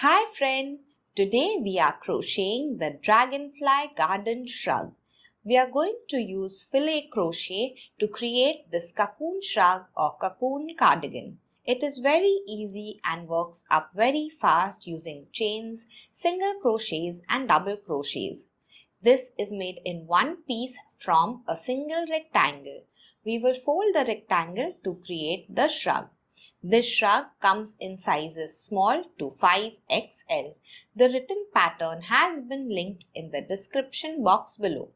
Hi friend, today we are crocheting the Dragonfly Garden Shrug. We are going to use filet crochet to create this Cocoon Shrug or Cocoon Cardigan. It is very easy and works up very fast using chains, single crochets and double crochets. This is made in one piece from a single rectangle. We will fold the rectangle to create the shrug. This shrug comes in sizes small to 5XL. The written pattern has been linked in the description box below.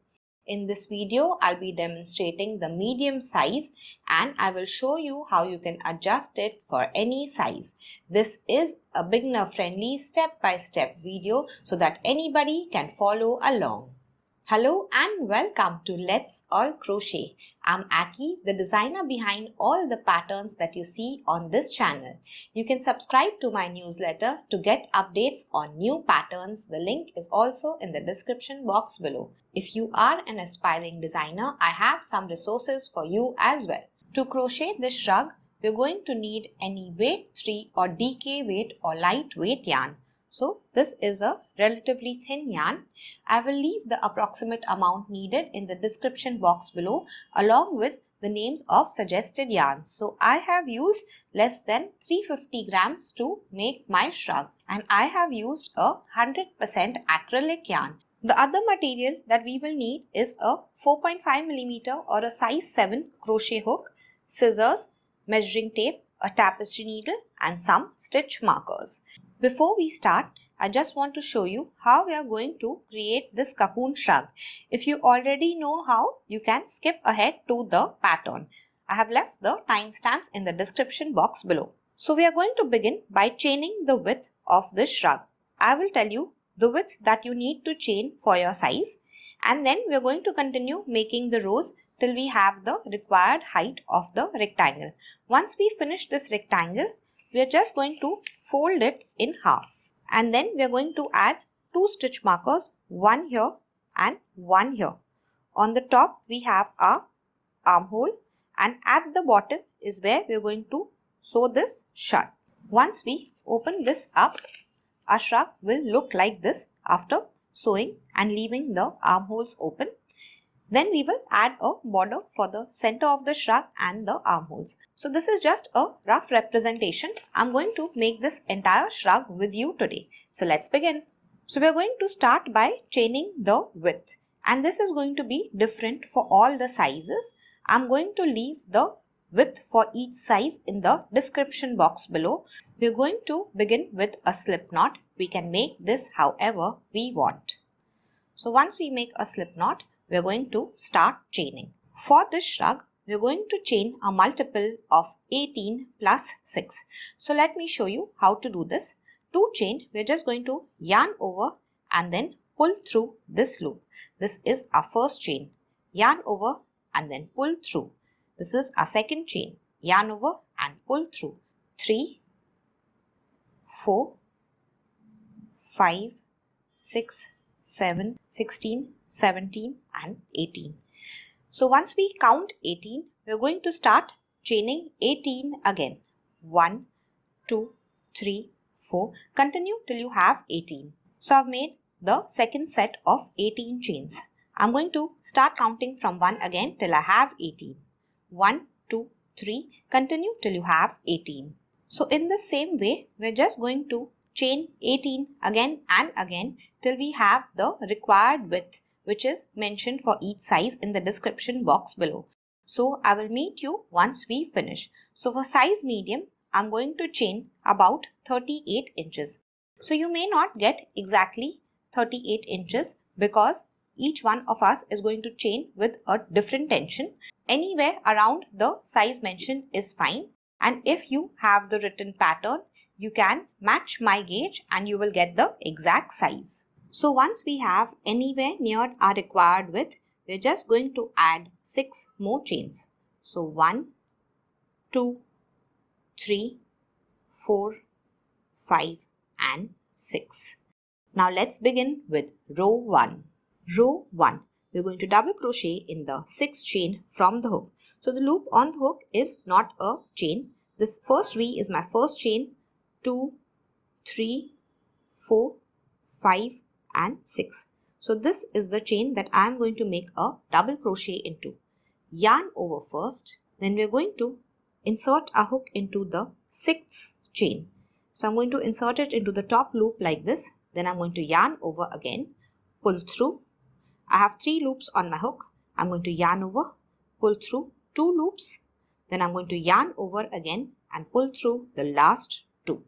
In this video, I'll be demonstrating the medium size and I will show you how you can adjust it for any size. This is a beginner friendly step-by-step video so that anybody can follow along. Hello and welcome to Let's All Crochet. I'm Aki, the designer behind all the patterns that you see on this channel. You can subscribe to my newsletter to get updates on new patterns. The link is also in the description box below. If you are an aspiring designer, I have some resources for you as well. To crochet this shrug, we're going to need any weight 3 or DK weight or lightweight yarn. So this is a relatively thin yarn. I will leave the approximate amount needed in the description box below along with the names of suggested yarns. So I have used less than 350 grams to make my shrug and I have used a 100% acrylic yarn. The other material that we will need is a 4.5mm or a size 7 crochet hook, scissors, measuring tape, a tapestry needle and some stitch markers. Before we start, I just want to show you how we are going to create this cocoon shrug. If you already know how, you can skip ahead to the pattern. I have left the timestamps in the description box below. So we are going to begin by chaining the width of this shrug. I will tell you the width that you need to chain for your size and then we are going to continue making the rows till we have the required height of the rectangle. Once we finish this rectangle, we are just going to fold it in half and then we are going to add two stitch markers, one here and one here. On the top we have our armhole and at the bottom is where we are going to sew this shut. Once we open this up, our shrug will look like this after sewing and leaving the armholes open. Then we will add a border for the center of the shrug and the armholes. So this is just a rough representation. I'm going to make this entire shrug with you today. So let's begin. So we are going to start by chaining the width. And this is going to be different for all the sizes. I'm going to leave the width for each size in the description box below. We are going to begin with a slip knot. We can make this however we want. So once we make a slip knot, we are going to start chaining. For this shrug, we are going to chain a multiple of 18 plus 6. So let me show you how to do this. To chain, we are just going to yarn over and then pull through this loop. This is our first chain. Yarn over and then pull through. This is our second chain. Yarn over and pull through. 3, 4, 5, 6, 7, 16, 17 and 18. So once we count 18, we are going to start chaining 18 again. 1, 2, 3, 4. Continue till you have 18. So I've made the second set of 18 chains. I'm going to start counting from 1 again till I have 18. 1, 2, 3. Continue till you have 18. So in the same way, we're just going to chain 18 again and again till we have the required width which is mentioned for each size in the description box below. So I will meet you once we finish. So for size medium, I'm going to chain about 38 inches. So you may not get exactly 38 inches because each one of us is going to chain with a different tension. Anywhere around the size mentioned is fine. And if you have the written pattern, you can match my gauge and you will get the exact size. So once we have anywhere near our required width, we're just going to add 6 more chains. So 1, 2, 3, 4, 5 and 6. Now let's begin with row 1. Row 1. We're going to double crochet in the 6th chain from the hook. So the loop on the hook is not a chain. This first V is my first chain. 2, 3, 4, 5 and 6. So this is the chain that I am going to make a double crochet into. Yarn over first, then we are going to insert a hook into the 6th chain. So I'm going to insert it into the top loop like this. Then I'm going to yarn over again, pull through. I have 3 loops on my hook. I'm going to yarn over, pull through 2 loops. Then I'm going to yarn over again and pull through the last 2.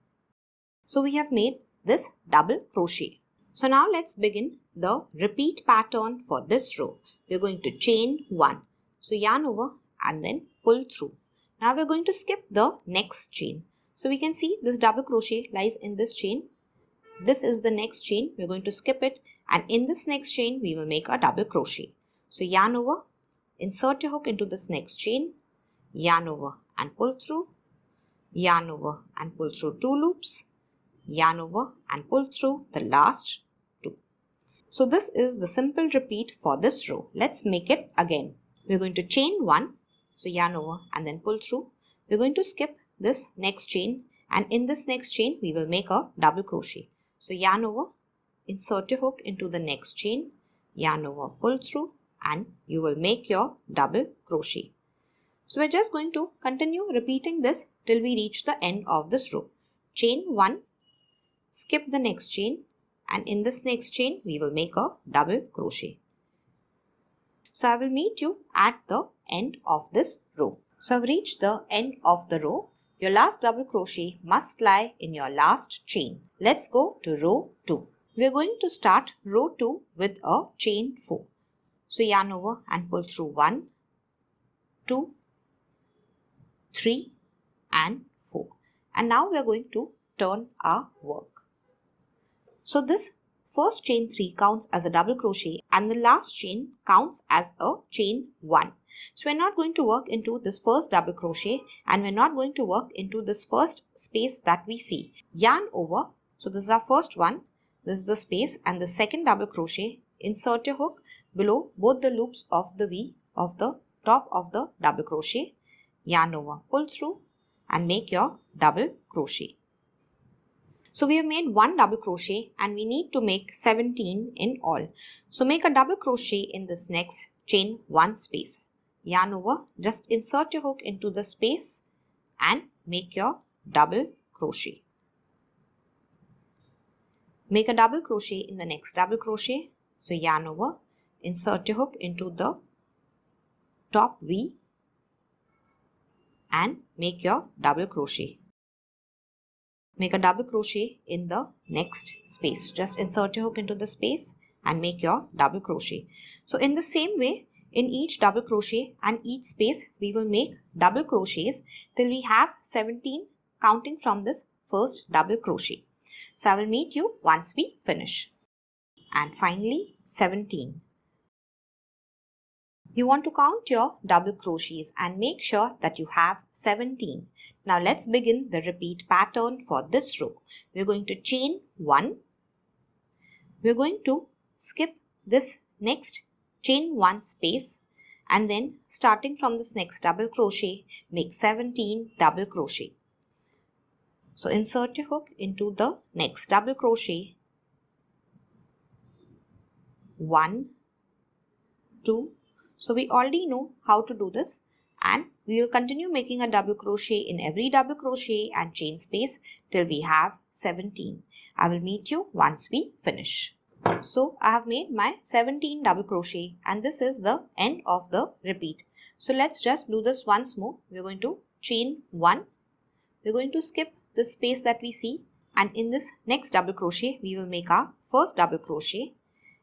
So we have made this double crochet. So now let's begin the repeat pattern for this row. We're going to chain 1. So yarn over and then pull through. Now we're going to skip the next chain. So we can see this double crochet lies in this chain. This is the next chain. We're going to skip it, and in this next chain we will make a double crochet. So yarn over, insert your hook into this next chain, yarn over and pull through, yarn over and pull through 2 loops, yarn over and pull through the last 2. So this is the simple repeat for this row. Let's make it again. We're going to chain 1, so yarn over and then pull through. We're going to skip this next chain, and in this next chain we will make a double crochet. So yarn over, insert your hook into the next chain, yarn over, pull through, and you will make your double crochet. So we're just going to continue repeating this till we reach the end of this row. Chain 1, skip the next chain, and in this next chain we will make a double crochet. So I will meet you at the end of this row. So I've reached the end of the row. Your last double crochet must lie in your last chain. Let's go to row 2. We are going to start row 2 with a chain 4. So yarn over and pull through 1, 2, 3 and 4. And now we are going to turn our work. So this first chain 3 counts as a double crochet and the last chain counts as a chain 1. So we're not going to work into this first double crochet, and we're not going to work into this first space that we see. Yarn over. So this is our first one. This is the space, and the second double crochet. Insert your hook below both the loops of the V of the top of the double crochet. Yarn over, pull through and make your double crochet. So we have made one double crochet and we need to make 17 in all. So make a double crochet in this next chain 1 space. Yarn over, just insert your hook into the space and make your double crochet. Make a double crochet in the next double crochet. So yarn over, insert your hook into the top V and make your double crochet. Make a double crochet in the next space. Just insert your hook into the space and make your double crochet. So in the same way, in each double crochet and each space, we will make double crochets till we have 17 counting from this first double crochet. So I will meet you once we finish. And finally 17. You want to count your double crochets and make sure that you have 17. Now let's begin the repeat pattern for this row. We're going to chain 1. We're going to skip this next chain 1 space, and then starting from this next double crochet, make 17 double crochet. So insert your hook into the next double crochet. 1, 2. So we already know how to do this, and we will continue making a double crochet in every double crochet and chain space till we have 17. I will meet you once we finish. So I have made my 17 double crochet and this is the end of the repeat. So let's just do this once more. We're going to chain 1. We're going to skip the space that we see, and in this next double crochet we will make our first double crochet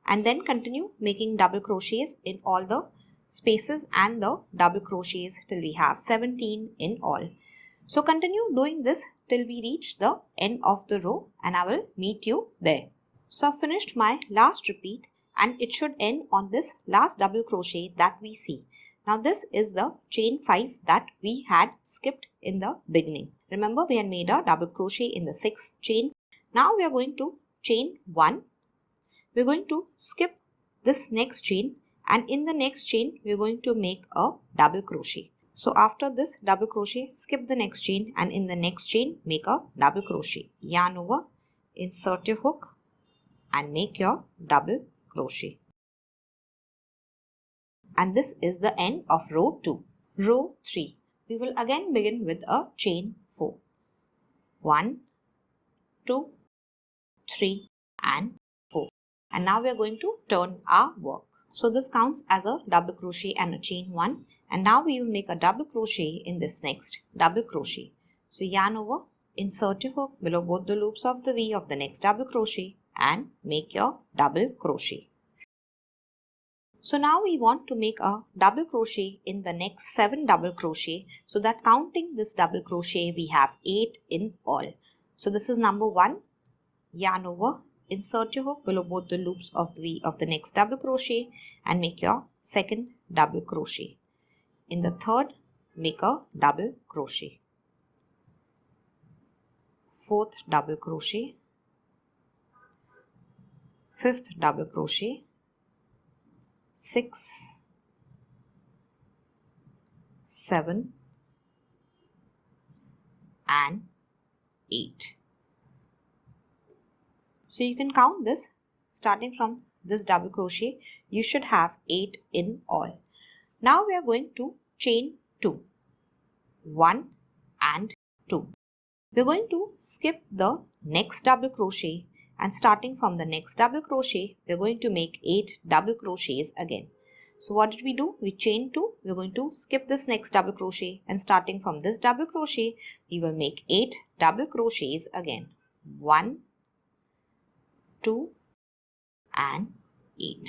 and then continue making double crochets in all the spaces and the double crochets till we have 17 in all. So continue doing this till we reach the end of the row and I will meet you there. So I've finished my last repeat and it should end on this last double crochet that we see. Now this is the chain 5 that we had skipped in the beginning. Remember, we had made a double crochet in the 6th chain. Now we are going to chain 1. We're going to skip this next chain, and in the next chain we are going to make a double crochet. So after this double crochet, skip the next chain and in the next chain make a double crochet. Yarn over, insert your hook and make your double crochet. And this is the end of row 2. Row 3. We will again begin with a chain 4. 1, 2, 3 and 4. And now we are going to turn our work. So this counts as a double crochet and a chain 1. And now we will make a double crochet in this next double crochet. So yarn over, insert your hook below both the loops of the V of the next double crochet and make your double crochet. So now we want to make a double crochet in the next 7 double crochet, so that counting this double crochet we have 8 in all. So this is number 1. Yarn over, insert your hook below both the loops of the V of the next double crochet and make your second double crochet. In the third, make a double crochet. Fourth double crochet. Fifth double crochet. 6, 7 and 8. So you can count this starting from this double crochet. You should have 8 in all. Now we are going to chain 2. 1 and 2. We are going to skip the next double crochet, and starting from the next double crochet, we are going to make 8 double crochets again. So what did we do? We chain 2. We are going to skip this next double crochet, and starting from this double crochet, we will make 8 double crochets again. 1, 2 and 8.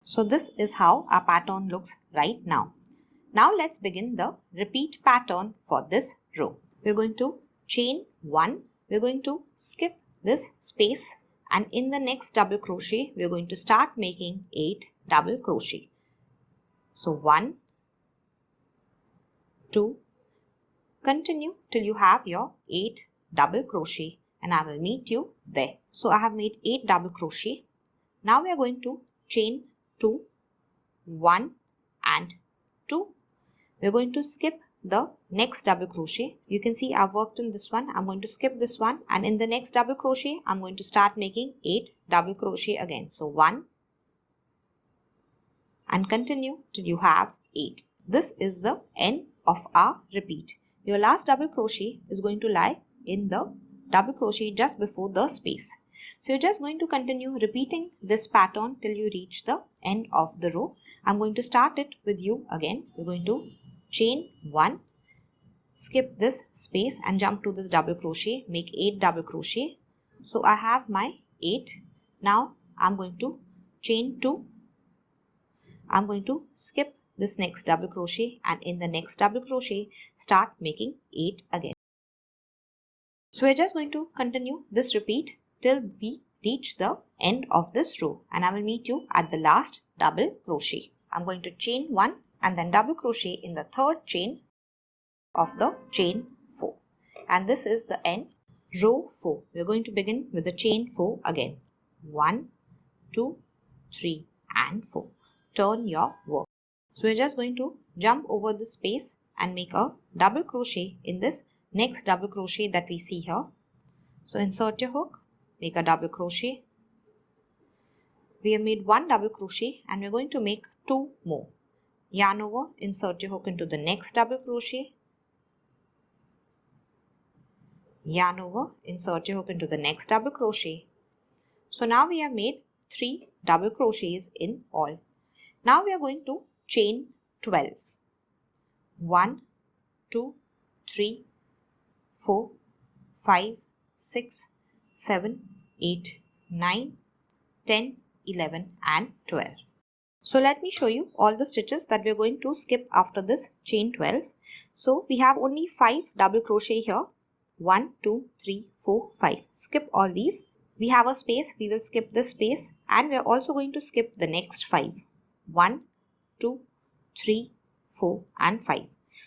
So this is how our pattern looks right now. Now let's begin the repeat pattern for this row. We are going to chain 1. We are going to skip this space, and in the next double crochet we are going to start making 8 double crochet. So 1, 2, continue till you have your 8 double crochet, and I will meet you there. So I have made 8 double crochet. Now we are going to chain 2, 1 and 2. We are going to skip the next double crochet. You can see I've worked in this one. I'm going to skip this one, and in the next double crochet I'm going to start making 8 double crochet again. So 1 and continue till you have 8. This is the end of our repeat. Your last double crochet is going to lie in the double crochet just before the space. So you're just going to continue repeating this pattern till you reach the end of the row. I'm going to start it with you again. We're going to chain 1, skip this space and jump to this double crochet, make 8 double crochet. So I have my 8. Now I'm going to chain 2. I'm going to skip this next double crochet, and in the next double crochet start making 8 again. So we're just going to continue this repeat till we reach the end of this row, and I will meet you at the last double crochet. I'm going to chain 1 and then double crochet in the third chain of the chain 4, and this is the end. Row 4. We're going to begin with the chain 4 again. 1, 2, 3 and 4. Turn your work. So we're just going to jump over the space and make a double crochet in this next double crochet that we see here. So insert your hook, make a double crochet. We have made 1 double crochet and we're going to make 2 more. Yarn over, insert your hook into the next double crochet. Yarn over, insert your hook into the next double crochet. So now we have made 3 double crochets in all. Now we are going to chain 12. 1, 2, 3, 4, 5, 6, 7, 8, 9, 10, 11 and 12. So let me show you all the stitches that we are going to skip after this chain 12. So we have only 5 double crochet here. 1, 2, 3, 4, 5. Skip all these. We have a space. We will skip this space, and we are also going to skip the next 5. 1, 2, 3, 4 and 5.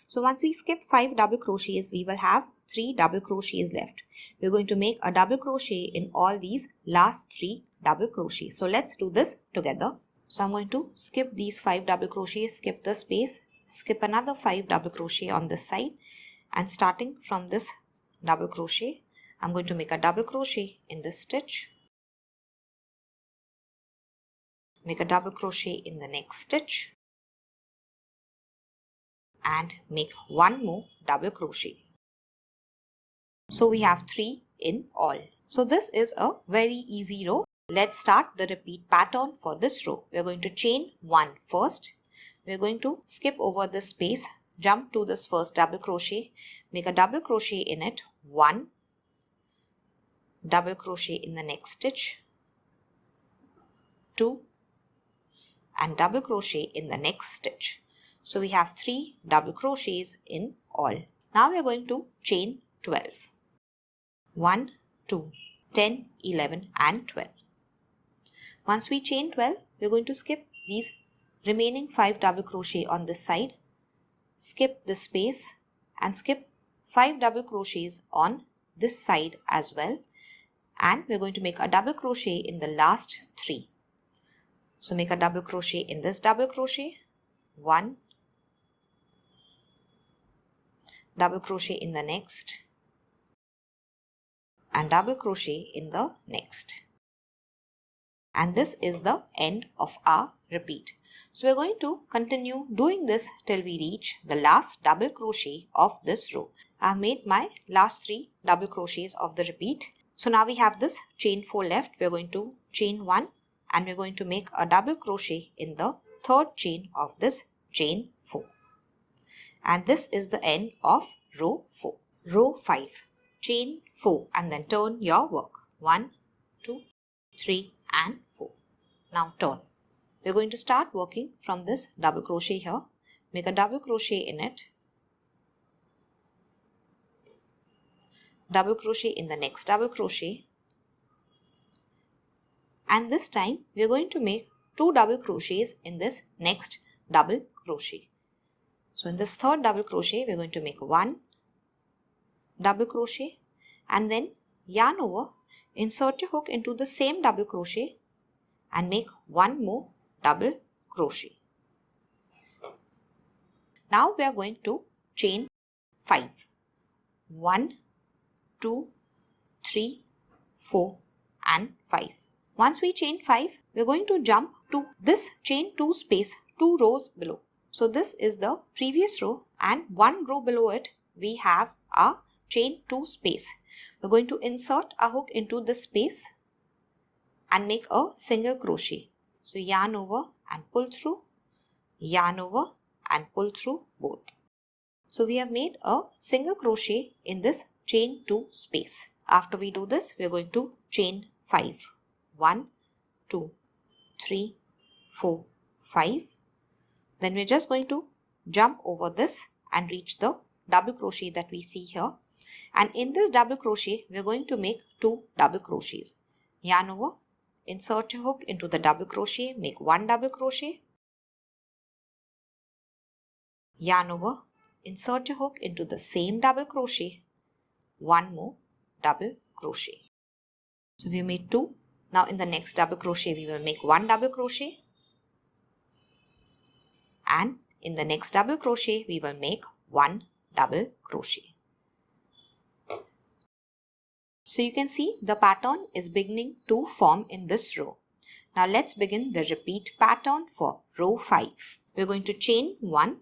So once we skip 5 double crochets, we will have 3 double crochets left. We are going to make a double crochet in all these last 3 double crochets. So let's do this together. So I'm going to skip these 5 double crochets, skip the space, skip another 5 double crochet on this side, and starting from this double crochet, I'm going to make a double crochet in this stitch, make a double crochet in the next stitch, and make one more double crochet. So we have 3 in all. So this is a very easy row. Let's start the repeat pattern for this row. We're going to chain 1 first. We're going to skip over this space, jump to this first double crochet, make a double crochet in it, 1, double crochet in the next stitch, 2, and double crochet in the next stitch. So we have 3 double crochets in all. Now we are going to chain 12. 1, 2, 10, 11 and 12. Once we chain 12, we are going to skip these remaining 5 double crochet on this side, skip this space and skip 5 double crochets on this side as well, and we are going to make a double crochet in the last 3. So make a double crochet in this double crochet, 1, double crochet in the next, and double crochet in the next. And this is the end of our repeat. So we're going to continue doing this till we reach the last double crochet of this row. I've made my last 3 double crochets of the repeat. So now we have this chain 4 left. We're going to chain 1 and we're going to make a double crochet in the third chain of this chain 4. And this is the end of row 4. Row 5. Chain 4 and then turn your work. 1, 2, 3 and 4. Now turn. We're going to start working from this double crochet here. Make a double crochet in it. Double crochet in the next double crochet. And this time we are going to make 2 double crochets in this next double crochet. So in this third double crochet we are going to make 1 double crochet and then yarn over, insert your hook into the same double crochet and make 1 more double crochet. Now we are going to chain 5. 1, 2, 3, 4 and 5. Once we chain 5, we are going to jump to this chain 2 space 2 rows below. So this is the previous row and 1 row below it we have our chain 2 space. We're going to insert a hook into this space and make a single crochet. So yarn over and pull through, yarn over and pull through both. So we have made a single crochet in this chain 2 space. After we do this, we are going to chain 5. 1, 2, 3, 4, 5. Then we're just going to jump over this and reach the double crochet that we see here. And in this double crochet, we're going to make 2 double crochets. Yarn over, insert your hook into the double crochet, make 1 double crochet. Yarn over, insert your hook into the same double crochet, 1 more double crochet. So we made 2. Now in the next double crochet, we will make 1 double crochet. And in the next double crochet, we will make 1 double crochet. So you can see the pattern is beginning to form in this row. Now let's begin the repeat pattern for row 5. We're going to chain 1,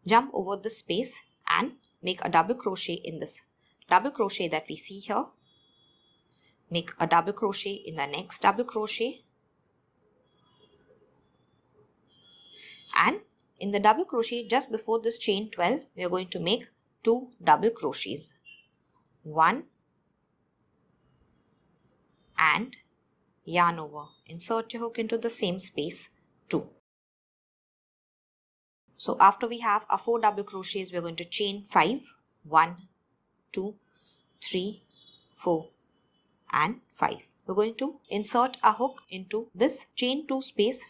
jump over the space and make a double crochet in this double crochet that we see here. Make a double crochet in the next double crochet. And in the double crochet just before this chain 12, we are going to make 2 double crochets. 1 and yarn over. Insert your hook into the same space, 2. So after we have our 4 double crochets, we are going to chain 5. 1, 2, 3, 4 and 5. We're going to insert a hook into this chain 2 space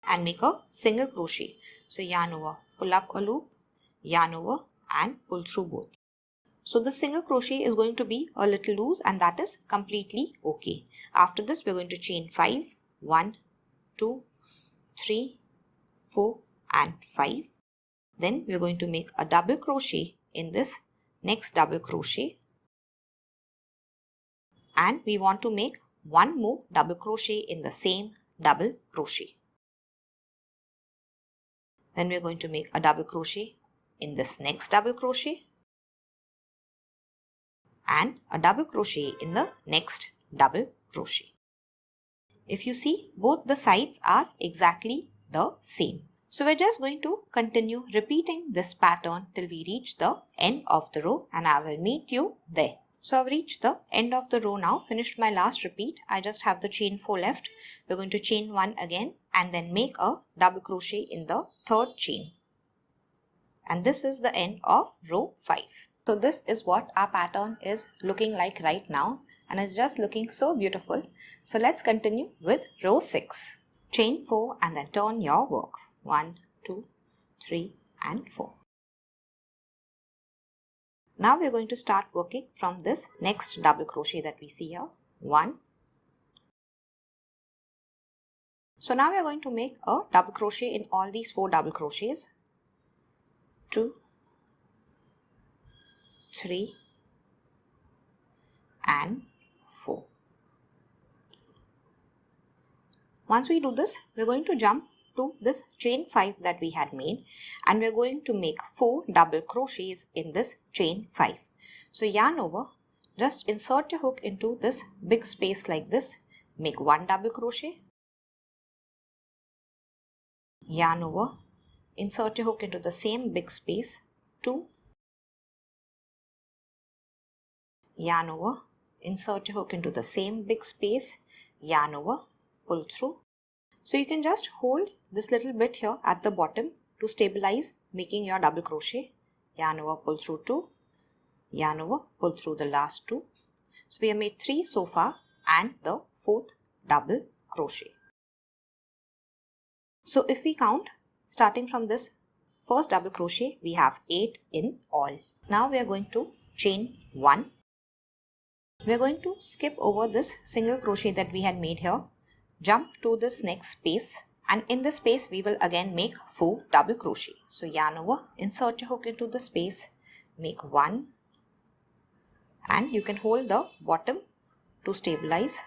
and make a single crochet. So yarn over, pull up a loop, yarn over and pull through both. So the single crochet is going to be a little loose and that is completely okay. After this, we're going to chain 5. 1, 2, 3, 4 and 5. Then we're going to make a double crochet in this next double crochet, and we want to make one more double crochet in the same double crochet. Then we are going to make a double crochet in this next double crochet and a double crochet in the next double crochet. If you see, both the sides are exactly the same. So we're just going to continue repeating this pattern till we reach the end of the row, and I will meet you there. So I've reached the end of the row now, finished my last repeat. I just have the chain 4 left. We're going to chain 1 again and then make a double crochet in the third chain. And this is the end of row 5. So this is what our pattern is looking like right now, and it's just looking so beautiful. So let's continue with row 6. Chain 4 and then turn your work. 1, 2, 3 and 4. Now we are going to start working from this next double crochet that we see here. 1. So now we are going to make a double crochet in all these 4 double crochets. 2, 3 and 4. Once we do this, we are going to jump to this chain 5 that we had made, and we are going to make 4 double crochets in this chain 5. So yarn over, just insert your hook into this big space like this, make 1 double crochet, yarn over, insert your hook into the same big space, 2, yarn over, insert your hook into the same big space, yarn over, pull through. So you can just hold this little bit here at the bottom to stabilize making your double crochet. Yarn over, pull through 2, yarn over, pull through the last 2. So we have made 3 so far and the 4th double crochet. So if we count, starting from this first double crochet, we have 8 in all. Now we are going to chain 1. We are going to skip over this single crochet that we had made here. Jump to this next space, and in this space we will again make 4 double crochet. So yarn over, insert your hook into the space, make 1, and you can hold the bottom to stabilize,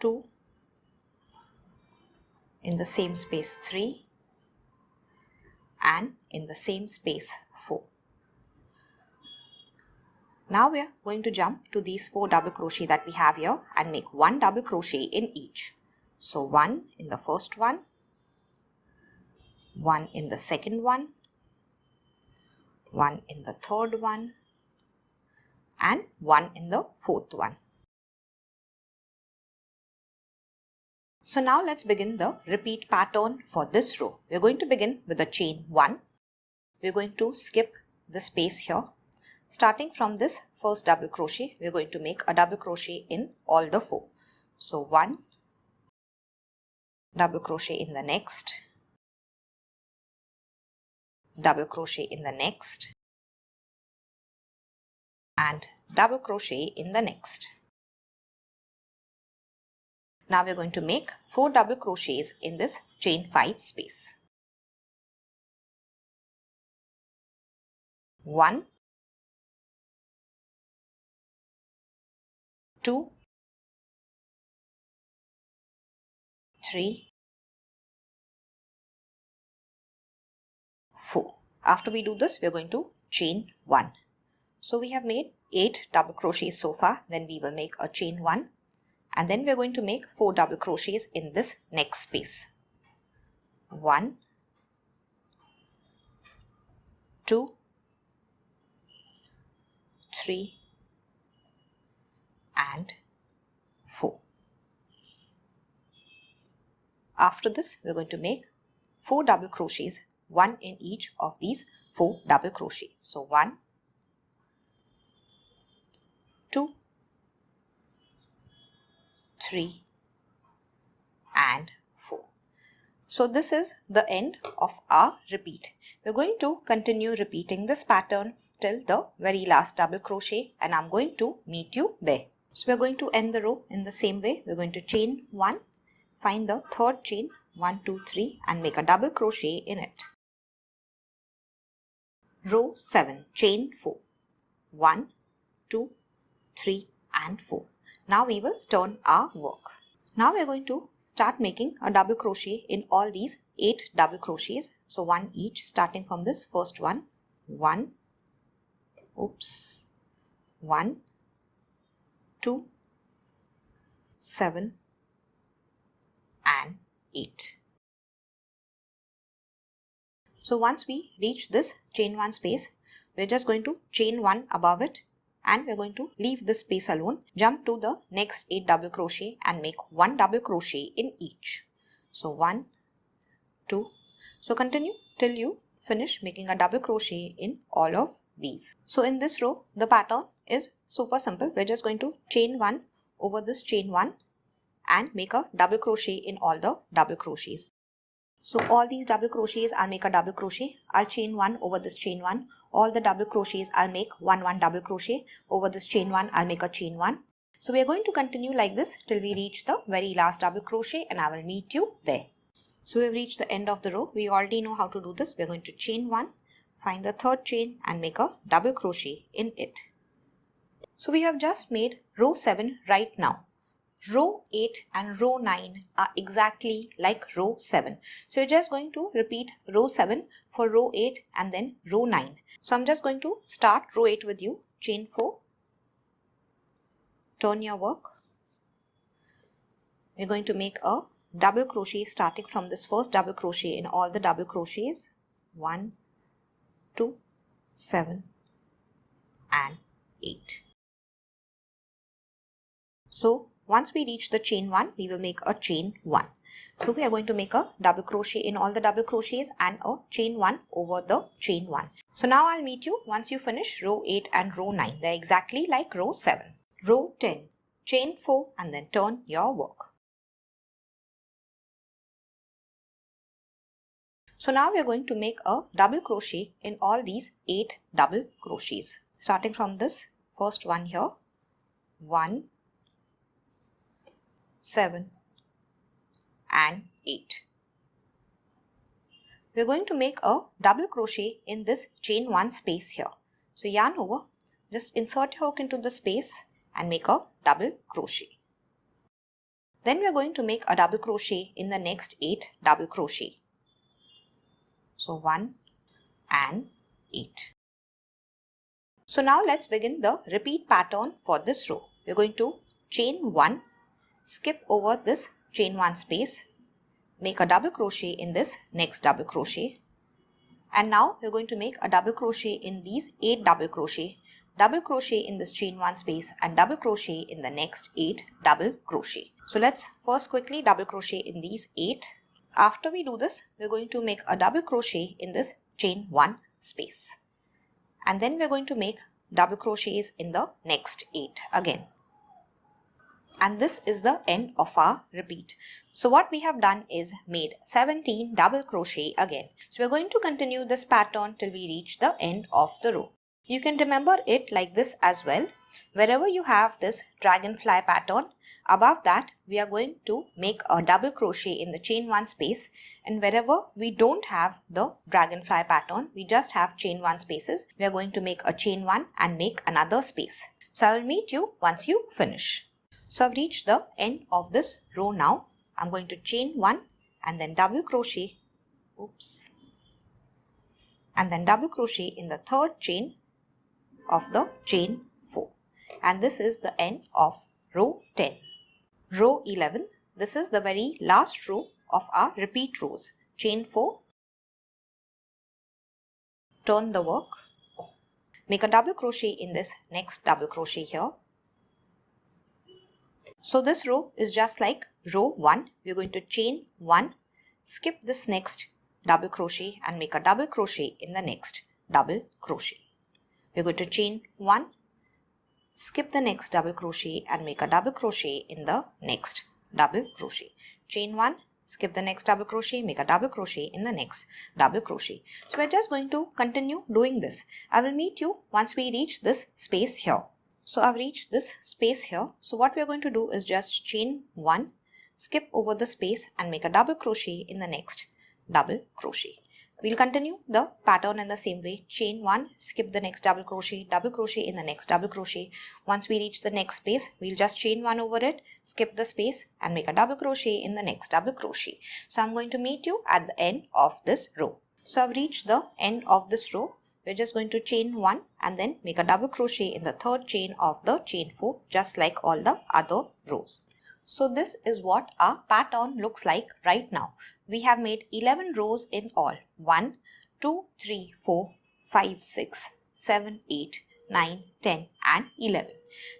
2, in the same space 3, and in the same space 4. Now we are going to jump to these 4 double crochet that we have here and make 1 double crochet in each. So 1 in the first one, 1 in the second one, 1 in the third one, and 1 in the fourth one. So now let's begin the repeat pattern for this row. We're going to begin with the chain 1. We're going to skip the space here. Starting from this first double crochet, we're going to make a double crochet in all the 4. So 1, double crochet in the next, double crochet in the next, and double crochet in the next. Now we are going to make 4 double crochets in this chain 5 space. 1, 2, 3, 4. After we do this, we are going to chain 1. So we have made 8 double crochets so far. Then we will make a chain 1, and then we are going to make 4 double crochets in this next space. 1, 2, 3, and 4. After this, we are going to make 4 double crochets, 1 in each of these 4 double crochets. So 1, 2, 3, and 4. So this is the end of our repeat. We're going to continue repeating this pattern till the very last double crochet, and I'm going to meet you there. So we're going to end the row in the same way. We're going to chain 1, find the third chain, 1, 2, 3, and make a double crochet in it. Row 7, chain 4. 1, 2, 3 and 4. Now we will turn our work. Now we are going to start making a double crochet in all these 8 double crochets. So one each, starting from this first one. 1, 2, 7 and 8. So once we reach this chain 1 space, we're just going to chain 1 above it and we're going to leave this space alone. Jump to the next 8 double crochet and make 1 double crochet in each. So 1, 2. So continue till you finish making a double crochet in all of these. So in this row, the pattern is super simple. We're just going to chain 1 over this chain 1 and make a double crochet in all the double crochets. So all these double crochets, I'll make a double crochet. I'll chain 1 over this chain 1. All the double crochets, I'll make 1 double crochet. Over this chain 1, I'll make a chain 1. So we are going to continue like this till we reach the very last double crochet and I will meet you there. So we've reached the end of the row. We already know how to do this. We're going to chain 1, find the third chain and make a double crochet in it. So we have just made row 7 right now. Row 8 and row 9 are exactly like row 7. So you're just going to repeat row 7 for row 8 and then row 9. So I'm just going to start row 8 with you. Chain 4. Turn your work. We're going to make a double crochet starting from this first double crochet in all the double crochets. 1, 2, 7 and 8. So once we reach the chain 1, we will make a chain 1. So we are going to make a double crochet in all the double crochets and a chain 1 over the chain 1. So now I'll meet you once you finish row 8 and row 9. They're exactly like row 7. Row 10, chain 4 and then turn your work. So now we are going to make a double crochet in all these 8 double crochets. Starting from this first one here. 1, 7 and 8. We are going to make a double crochet in this chain 1 space here. So yarn over, just insert your hook into the space and make a double crochet. Then we are going to make a double crochet in the next 8 double crochet. So 1 and 8. So now let's begin the repeat pattern for this row. We are going to chain 1, skip over this chain 1 space, make a double crochet in this next double crochet. And now we're going to make a double crochet in these 8 double crochet in this chain 1 space and double crochet in the next 8 double crochet. So let's first quickly double crochet in these 8. After we do this, we're going to make a double crochet in this chain 1 space. And then we're going to make double crochets in the next 8 again. And this is the end of our repeat. So what we have done is made 17 double crochet again. So we're going to continue this pattern till we reach the end of the row. You can remember it like this as well. Wherever you have this dragonfly pattern, above that we are going to make a double crochet in the chain 1 space, and wherever we don't have the dragonfly pattern, we just have chain 1 spaces, we are going to make a chain 1 and make another space. So I will meet you once you finish. So I've reached the end of this row now. I'm going to chain 1 and then double crochet, and then double crochet in the third chain of the chain 4. And this is the end of row 10. Row 11, this is the very last row of our repeat rows. Chain 4, turn the work, make a double crochet in this next double crochet here. So this row is just like row 1. We're going to chain 1, skip this next double crochet and make a double crochet in the next double crochet. We're going to chain 1, skip the next double crochet and make a double crochet in the next double crochet. Chain 1, skip the next double crochet, make a double crochet in the next double crochet. So we're just going to continue doing this. I will meet you once we reach this space here. So I've reached this space here. So what we're going to do is just chain 1, skip over the space and make a double crochet in the next double crochet. We'll continue the pattern in the same way. Chain 1, skip the next double crochet in the next double crochet. Once we reach the next space, we'll just chain 1 over it, skip the space and make a double crochet in the next double crochet. So I'm going to meet you at the end of this row. So I've reached the end of this row. We're just going to chain 1 and then make a double crochet in the third chain of the chain 4, just like all the other rows. So this is what our pattern looks like right now. We have made 11 rows in all. 1, 2, 3, 4, 5, 6, 7, 8, 9, 10 and 11.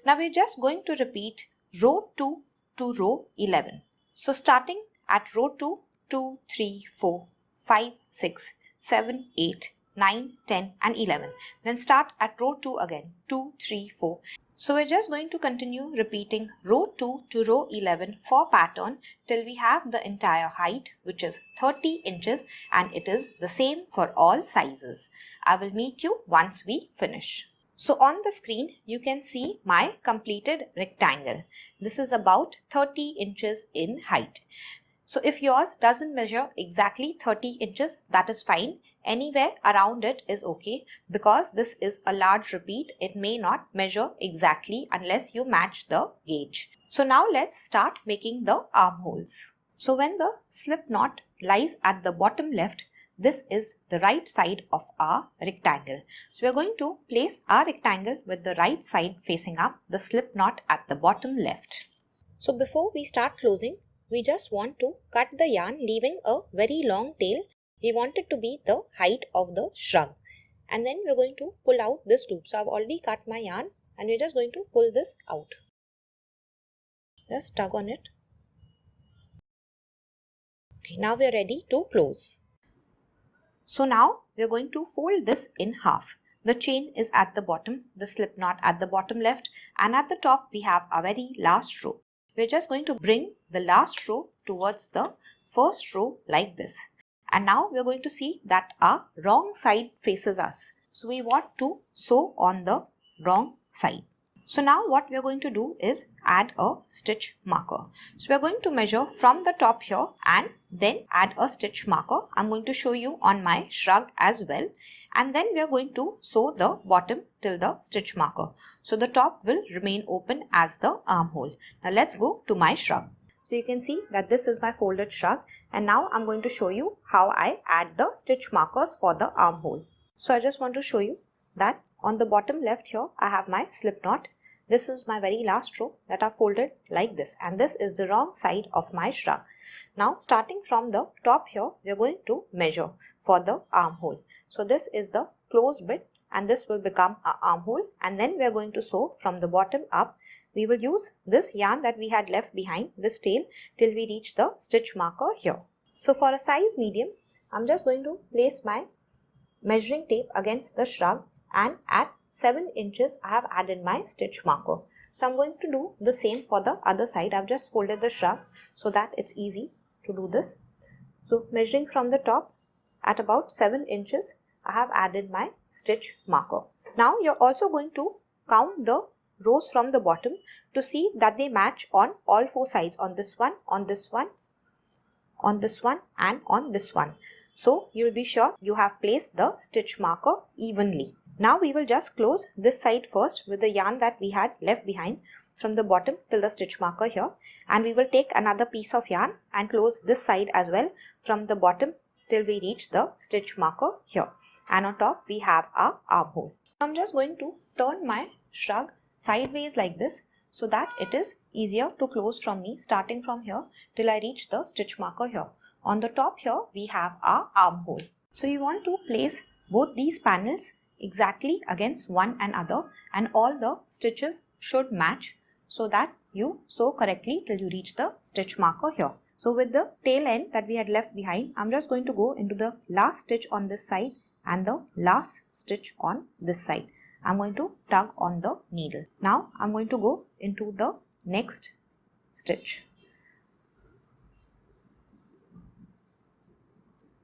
Now we're just going to repeat row 2 to row 11. So starting at row 2, 2, 3, 4, 5, 6, 7, 8, 9, 10 and 11. Then start at row 2 again. 2, 3, 4. So we're just going to continue repeating row 2 to row 11 for pattern till we have the entire height, which is 30 inches, and it is the same for all sizes. I will meet you once we finish. So on the screen, you can see my completed rectangle. This is about 30 inches in height. So if yours doesn't measure exactly 30 inches, that is fine. Anywhere around it is okay, because this is a large repeat. It may not measure exactly unless you match the gauge. So now let's start making the armholes. So when the slip knot lies at the bottom left, this is the right side of our rectangle. So we are going to place our rectangle with the right side facing up, the slip knot at the bottom left. So before we start closing, we just want to cut the yarn, leaving a very long tail. We want it to be the height of the shrug. And then we're going to pull out this loop. So I've already cut my yarn and we're just going to pull this out. Just tug on it. Okay, now we're ready to close. So now we're going to fold this in half. The chain is at the bottom, the slip knot at the bottom left, and at the top we have our very last row. We're just going to bring the last row towards the first row like this. And now we're going to see that our wrong side faces us. So we want to sew on the wrong side. So now what we're going to do is add a stitch marker. So we're going to measure from the top here and then add a stitch marker. I'm going to show you on my shrug as well. And then we're going to sew the bottom till the stitch marker. So the top will remain open as the armhole. Now let's go to my shrug. So you can see that this is my folded shrug, and now I'm going to show you how I add the stitch markers for the armhole. So I just want to show you that on the bottom left here I have my slip knot. This is my very last row that I folded like this, and this is the wrong side of my shrug. Now starting from the top here, we are going to measure for the armhole. So this is the closed bit and this will become an armhole, and then we are going to sew from the bottom up. We will use this yarn that we had left behind, this tail, till we reach the stitch marker here. So for a size medium, I'm just going to place my measuring tape against the shrug, and at 7 inches I have added my stitch marker. So I'm going to do the same for the other side. I've just folded the shrug so that it's easy to do this. So measuring from the top at about 7 inches, I have added my stitch marker. Now you're also going to count the rows from the bottom to see that they match on all 4 sides, on this one, on this one, on this one and on this one. So you'll be sure you have placed the stitch marker evenly. Now we will just close this side first with the yarn that we had left behind from the bottom till the stitch marker here, and we will take another piece of yarn and close this side as well from the bottom till we reach the stitch marker here, and on top we have our armhole. I'm just going to turn my shrug sideways like this so that it is easier to close from me, starting from here till I reach the stitch marker here. On the top here we have our armhole. So you want to place both these panels exactly against one another, and all the stitches should match so that you sew correctly till you reach the stitch marker here. So with the tail end that we had left behind, I'm just going to go into the last stitch on this side and the last stitch on this side. I'm going to tug on the needle. Now I'm going to go into the next stitch.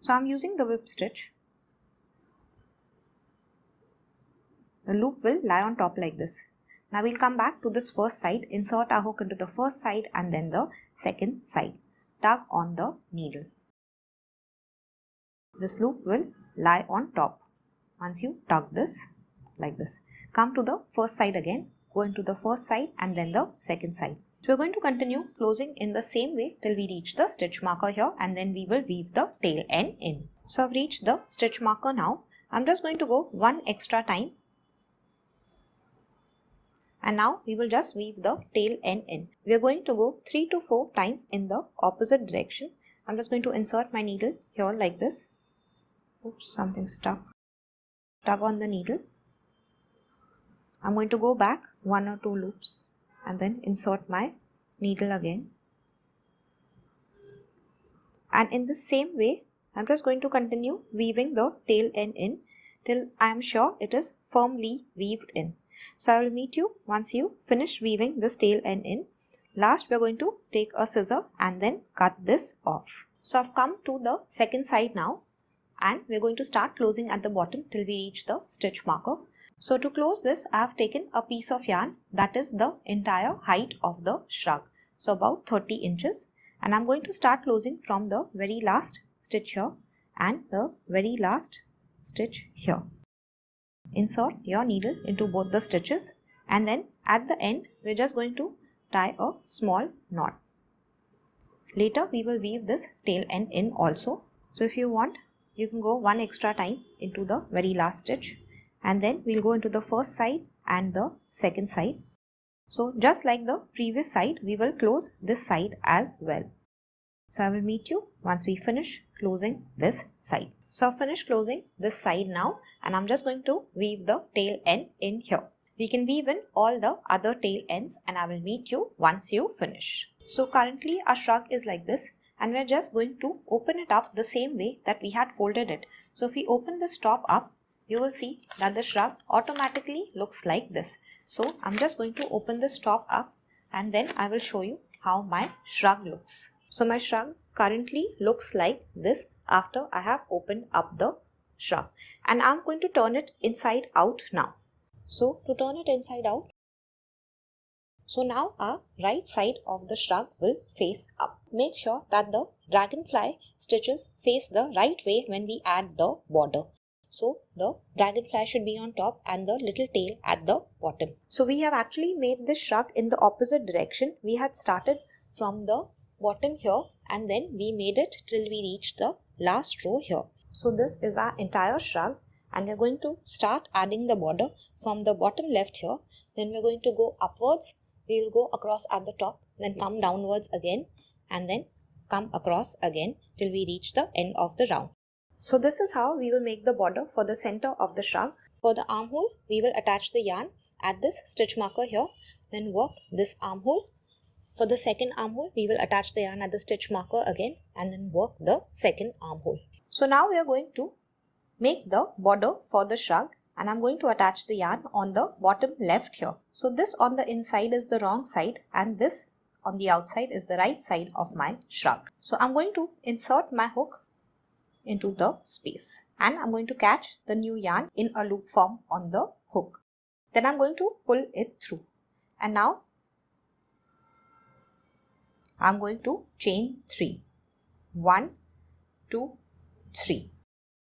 So I'm using the whip stitch. The loop will lie on top like this. Now we'll come back to this first side, insert our hook into the first side and then the second side. Tug on the needle. This loop will lie on top. Once you tuck this like this, come to the first side again, go into the first side and then the second side. So we're going to continue closing in the same way till we reach the stitch marker here, and then we will weave the tail end in. So I've reached the stitch marker now. I'm just going to go one extra time, and now we will just weave the tail end in. We are going to go 3 to 4 times in the opposite direction. I'm just going to insert my needle here like this. Oops, something stuck. Tug on the needle. I'm going to go back 1 or 2 loops and then insert my needle again. And in the same way, I'm just going to continue weaving the tail end in till I am sure it is firmly weaved in. So I will meet you once you finish weaving this tail end in. Last, we're going to take a scissor and then cut this off. So I've come to the second side now, and we're going to start closing at the bottom till we reach the stitch marker. So to close this, I have taken a piece of yarn that is the entire height of the shrug. So about 30 inches. And I'm going to start closing from the very last stitch here and the very last stitch here. Insert your needle into both the stitches, and then at the end, we're just going to tie a small knot. Later, we will weave this tail end in also. So if you want, you can go one extra time into the very last stitch, and then we'll go into the first side and the second side. So just like the previous side, we will close this side as well. So I will meet you once we finish closing this side. So I've finished closing this side now, and I'm just going to weave the tail end in here. We can weave in all the other tail ends, and I will meet you once you finish. So currently our shrug is like this, and we're just going to open it up the same way that we had folded it. So if we open this top up, you will see that the shrug automatically looks like this. So I'm just going to open this top up, and then I will show you how my shrug looks. So my shrug currently looks like this after I have opened up the shrug, and I'm going to turn it inside out now. So to turn it inside out, so now our right side of the shrug will face up. Make sure that the dragonfly stitches face the right way when we add the border. So the dragonfly should be on top and the little tail at the bottom. So we have actually made this shrug in the opposite direction. We had started from the bottom here, and then we made it till we reached the last row here. So this is our entire shrug, and we're going to start adding the border from the bottom left here. Then we're going to go upwards. We will go across at the top, then come downwards again, and then come across again till we reach the end of the round. So this is how we will make the border for the center of the shrug. For the armhole, we will attach the yarn at this stitch marker here, then work this armhole. For the second armhole, we will attach the yarn at the stitch marker again, and then work the second armhole. So now we are going to make the border for the shrug, and I'm going to attach the yarn on the bottom left here. So this on the inside is the wrong side, and this on the outside is the right side of my shrug. So I'm going to insert my hook into the space, and I'm going to catch the new yarn in a loop form on the hook. Then I'm going to pull it through, and now I'm going to chain 3. 1, 2, 3.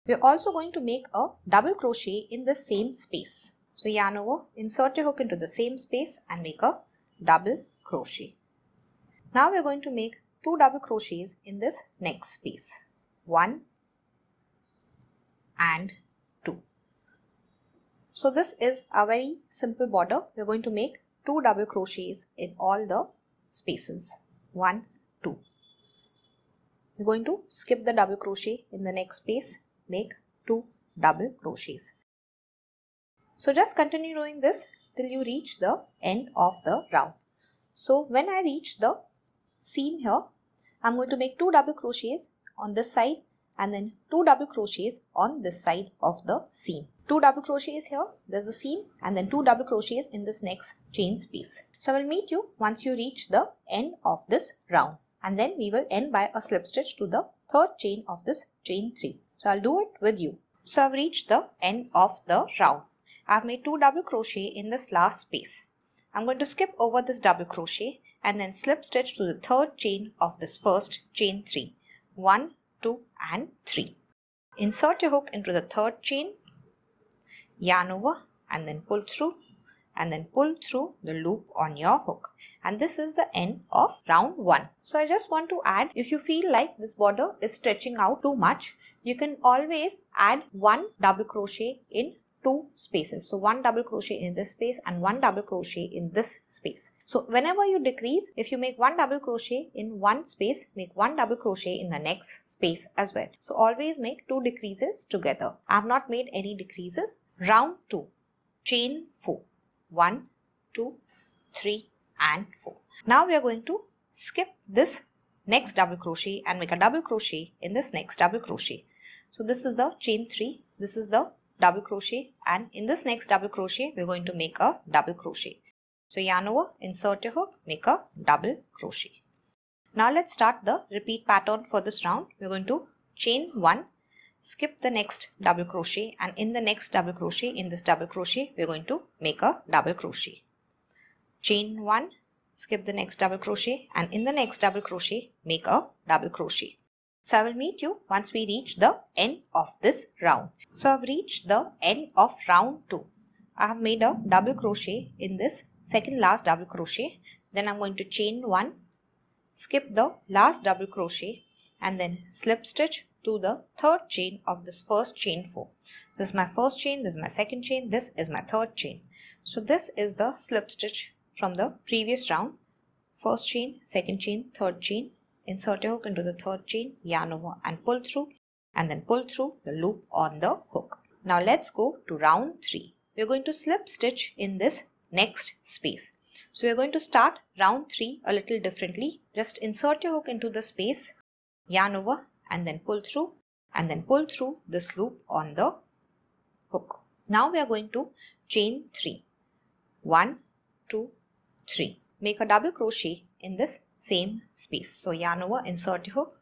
We're also going to make a double crochet in the same space. So yarn over, insert your hook into the same space and make a double crochet. Now we're going to make 2 double crochets in this next space. 1 and 2. So this is a very simple border. We're going to make 2 double crochets in all the spaces. 1, 2. We're going to skip the double crochet in the next space, make 2 double crochets. So just continue doing this till you reach the end of the round. So when I reach the seam here, I'm going to make 2 double crochets on this side and then 2 double crochets on this side of the seam. 2 double crochets here, there's the seam, and then 2 double crochets in this next chain space. So I will meet you once you reach the end of this round, and then we will end by a slip stitch to the third chain of this chain 3. So I'll do it with you. So I've reached the end of the round. I've made 2 double crochet in this last space. I'm going to skip over this double crochet and then slip stitch to the third chain of this first chain 3. 1, 2 and 3. insert your hook into the third chain, yarn over and then pull through and then pull through the loop on your hook. And this is the end of round 1. So I just want to add, if you feel like this border is stretching out too much, you can always add 1 double crochet in 2 spaces. So 1 double crochet in this space and 1 double crochet in this space. So whenever you decrease, if you make 1 double crochet in one space, make 1 double crochet in the next space as well. So always make 2 decreases together. I have not made any decreases. Round 2, chain 4. 1, 2, 3 and 4. Now we are going to skip this next double crochet and make a double crochet in this next double crochet. So this is the chain 3, this is the double crochet, and in this next double crochet we are going to make a double crochet. So yarn over, insert your hook, make a double crochet. Now let's start the repeat pattern for this round. We are going to chain 1, skip the next double crochet, and in the next double crochet, in this double crochet, we are going to make a double crochet. Chain 1, skip the next double crochet, and in the next double crochet, make a double crochet. So I will meet you once we reach the end of this round. So I've reached the end of round 2. I have made a double crochet in this second last double crochet. Then I'm going to chain 1, skip the last double crochet, and then slip stitch to the third chain of this first chain 4. This is my first chain, this is my second chain, this is my third chain. So this is the slip stitch from the previous round. First chain, second chain, third chain, insert your hook into the third chain, yarn over and pull through, and then pull through the loop on the hook. Now let's go to round 3. We are going to slip stitch in this next space. So we are going to start round 3 a little differently. Just insert your hook into the space, yarn over and then pull through this loop on the hook. Now we are going to chain 3. 1, 2, 3. Make a double crochet in this same space. So yarn over, insert your hook,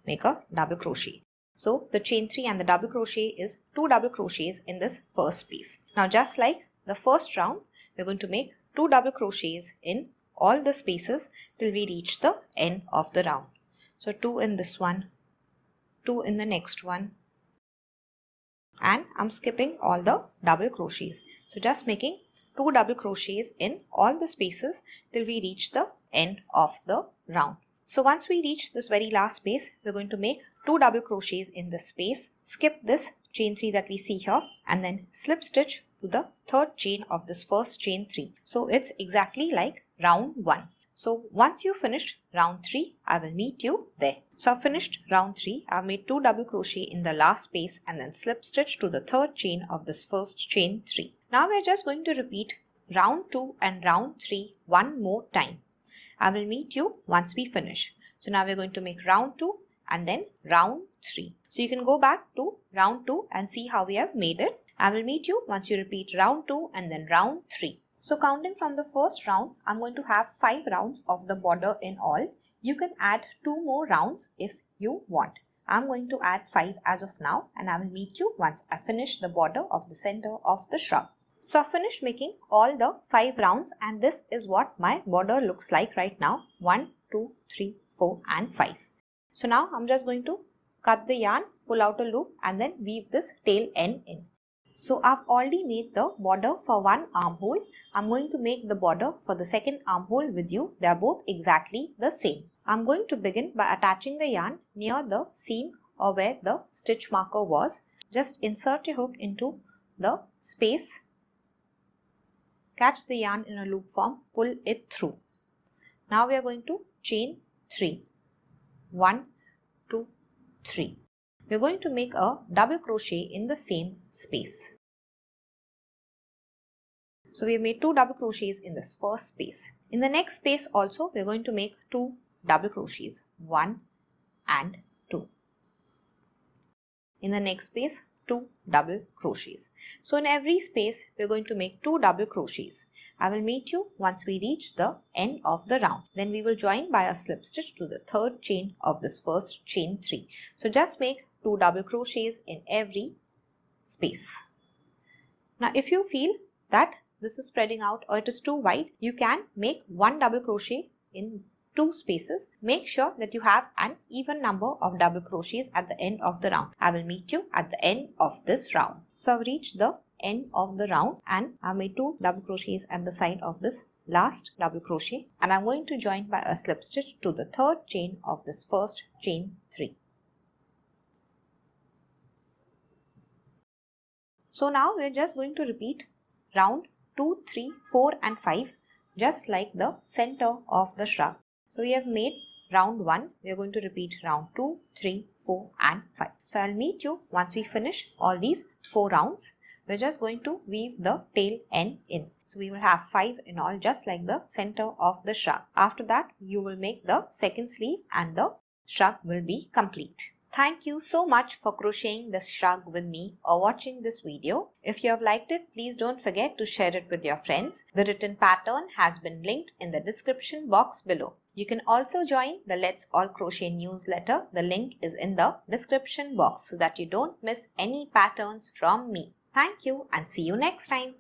make a double crochet. So the chain 3 and the double crochet is 2 double crochets in this first space. Now just like the first round, we are going to make 2 double crochets in all the spaces till we reach the end of the round. So 2 in this one, 2 in the next one, and I'm skipping all the double crochets. So just making 2 double crochets in all the spaces till we reach the end of the round. So once we reach this very last space, we're going to make 2 double crochets in this space, skip this chain 3 that we see here, and then slip stitch to the third chain of this first chain 3. So it's exactly like round 1. So once you finished round 3, I will meet you there. So I've finished round 3. I've made 2 double crochet in the last space and then slip stitch to the third chain of this first chain 3. Now we're just going to repeat round 2 and round 3 one more time. I will meet you once we finish. So now we're going to make round 2 and then round 3. So you can go back to round 2 and see how we have made it. I will meet you once you repeat round 2 and then round 3. So counting from the first round, I'm going to have 5 rounds of the border in all. You can add 2 more rounds if you want. I'm going to add 5 as of now, and I will meet you once I finish the border of the center of the shrug. So I've finished making all the 5 rounds, and this is what my border looks like right now. 1, 2, 3, 4 and 5. So now I'm just going to cut the yarn, pull out a loop and then weave this tail end in. So I've already made the border for one armhole. I'm going to make the border for the second armhole with you. They are both exactly the same. I'm going to begin by attaching the yarn near the seam or where the stitch marker was. Just insert your hook into the space. Catch the yarn in a loop form, pull it through. Now we are going to chain 3. 1, 2, 3. We are going to make a double crochet in the same space. So we have made 2 double crochets in this first space. In the next space also we are going to make 2 double crochets, 1 and 2. In the next space, 2 double crochets. So in every space we are going to make 2 double crochets. I will meet you once we reach the end of the round. Then we will join by a slip stitch to the third chain of this first chain 3. So just make 2 double crochets in every space. Now if you feel that this is spreading out or it is too wide, you can make 1 double crochet in 2 spaces. Make sure that you have an even number of double crochets at the end of the round. I will meet you at the end of this round. So I've reached the end of the round and I made 2 double crochets at the side of this last double crochet, and I'm going to join by a slip stitch to the third chain of this first chain 3. So now we're just going to repeat round 2, 3, 4 and 5 just like the center of the shrug. So we have made round 1. We are going to repeat round 2, 3, 4 and 5. So I'll meet you once we finish all these 4 rounds. We're just going to weave the tail end in. So we will have 5 in all, just like the center of the shrug. After that, you will make the second sleeve and the shrug will be complete. Thank you so much for crocheting this shrug with me or watching this video. If you have liked it, please don't forget to share it with your friends. The written pattern has been linked in the description box below. You can also join the Let's All Crochet newsletter. The link is in the description box so that you don't miss any patterns from me. Thank you and see you next time.